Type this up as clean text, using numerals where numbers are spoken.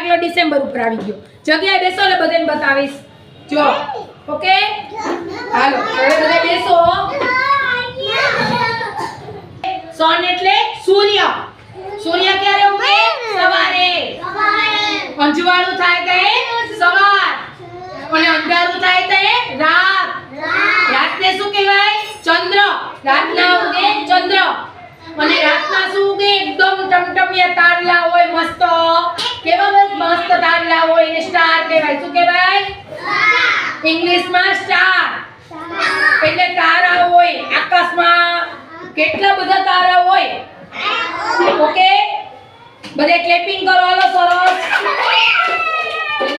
દાખલો ડિસેમ્બર ઉપર આવી ગયો. જગ્યાએ બેસો એટલે બધાને બતાવીશ. જો ઓકે હાલો હવે બધા બેસો. સન એટલે સૂર્ય. સૂર્ય ક્યારે ઉગે? સવારે. અંજવાળું થાય તે સવાર અને અંધારું થાય તે રાત. રાતને શું કહેવાય? ચંદ્ર. રાતના ઉગે ચંદ્ર અને રાતના શું ઉગે? એકદમ ટમટમિયા તારલા હોય મસ્ત. કેવા મસ્ત તારલા હોય એને સ્ટાર કહેવાય. શું કહેવાય? ઇંગ્લિશમાં સ્ટાર. એટલે તારા હોય આકાશમાં. કેટલા બધા તારા હોય. ઓકે બધે ક્લેપિંગ કરો. હાલો સરસ.